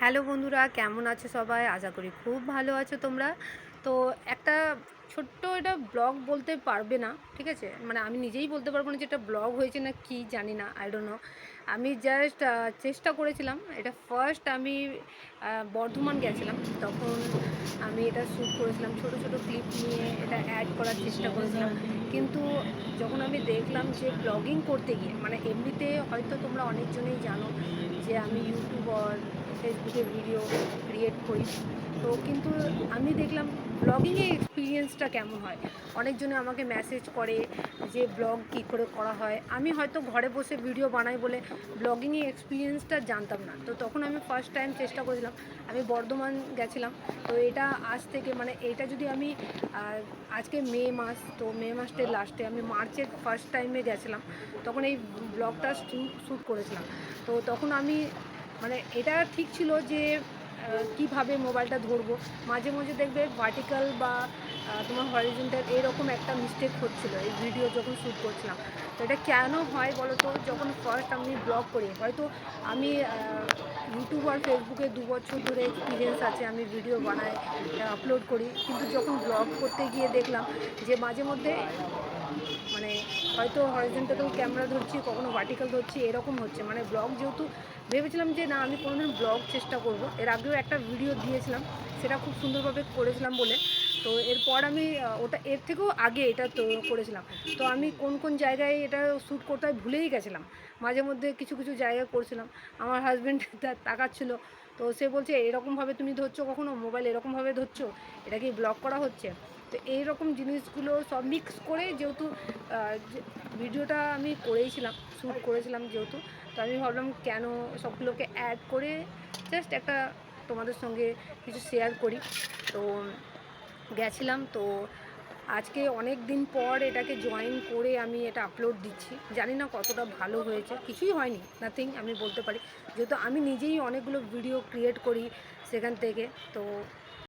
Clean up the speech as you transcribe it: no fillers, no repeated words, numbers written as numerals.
Hello বন্ধুরা, কেমন আছো সবাই? আশা করি খুব ভালো আছো তোমরা। তো একটা ছোট্ট এটা ব্লগ বলতে পারবে না, ঠিক আছে? মানে আমি নিজেই বলতে পারবো না যে এটা ব্লগ হয়েছে না কি জানি না, আই ডোন্ট নো। আমি জাস্ট চেষ্টা করেছিলাম। এটা ফার্স্ট আমি বর্ধমান গেছিলাম, তখন আমি এটা শ্যুট করেছিলাম। ছোট ছোট ক্লিপ নিয়ে এটা অ্যাড করার চেষ্টা করেছিলাম। কিন্তু যখন আমি দেখলাম যে ব্লগিং করতে গিয়ে, মানে এমনিতে হয়তো তোমরা অনেকজনেই জানো যে আমি ইউটিউবার, ফেসবুকে ভিডিও ক্রিয়েট করি। তো কিন্তু আমি দেখলাম ব্লগিংয়ের এক্সপিরিয়েন্সটা কেমন হয়। অনেকজনে আমাকে মেসেজ করে যে ব্লগ কী করে করা হয়। আমি হয়তো ঘরে বসে ভিডিও বানাই বলে ব্লগিংয়ের এক্সপিরিয়েন্সটা জানতাম না। তো তখন আমি ফার্স্ট টাইম চেষ্টা করেছিলাম। আমি বর্ধমান গেছিলাম। তো এটা আজ থেকে, মানে এটা যদি আমি আজকে মে মাস, তো মে মাসের লাস্টে আমি মার্চের ফার্স্ট টাইমে গেছিলাম। তখন এই ব্লগটা শ্যুট করেছিলাম। তো তখন আমি, মানে এটা ঠিক ছিল যে কীভাবে মোবাইলটা ধরবো। মাঝে মাঝে দেখবে ভার্টিক্যাল বা তোমার হরিজন্টাল এরকম একটা মিস্টেক হচ্ছিলো এই ভিডিও যখন শ্যুট করছিলাম। তো এটা কেন হয় বলো তো? যখন ফার্স্ট আমি ব্লগ করি, হয়তো আমি ইউটিউব আর ফেসবুকে 2 বছর ধরে এক্সপিরিয়েন্স আছে, আমি ভিডিও বানাই, আপলোড করি। কিন্তু যখন ব্লগ করতে গিয়ে দেখলাম যে মাঝে মধ্যে, মানে হয়তো হরিজন্টাল ক্যামেরা ধরছি, কখনো ভার্টিক্যাল ধরছি, এরকম হচ্ছে। মানে ব্লগ যেহেতু ভেবেছিলাম যে না, আমি কোনোদিন ব্লগ চেষ্টা করব। এর আগেও একটা ভিডিও দিয়েছিলাম, সেটা খুব সুন্দরভাবে করেছিলাম বলে। তো এরপর আমি ওটা এর থেকেও আগে এটা তো করেছিলাম। তো আমি কোন কোন জায়গায় এটা শ্যুট করতে হয় ভুলেই গেছিলাম। মাঝে মধ্যে কিছু কিছু জায়গায় করছিলাম। আমার হাজব্যান্ড তাকাচ্ছিল। তো সে বলছে, এরকমভাবে তুমি ধরছো, কখনো মোবাইল এরকমভাবে ধরছো, এটা কি ব্লগ করা হচ্ছে? তো এইরকম জিনিসগুলো সব মিক্স করে, যেহেতু যে ভিডিওটা আমি করেইছিলাম, শ্যুট করেছিলাম যেহেতু, তো আমি ভাবলাম কেন সবগুলোকে অ্যাড করে জাস্ট একটা তোমাদের সঙ্গে কিছু শেয়ার করি। তো গেছিলাম। তো আজকে অনেক দিন পর এটাকে জয়েন করে আমি এটা আপলোড দিচ্ছি। জানি না কতটা ভালো হয়েছে। কিছুই হয়নি, নাথিং আমি বলতে পারি। যেহেতু আমি নিজেই অনেকগুলো ভিডিও ক্রিয়েট করি সেখান থেকে। তো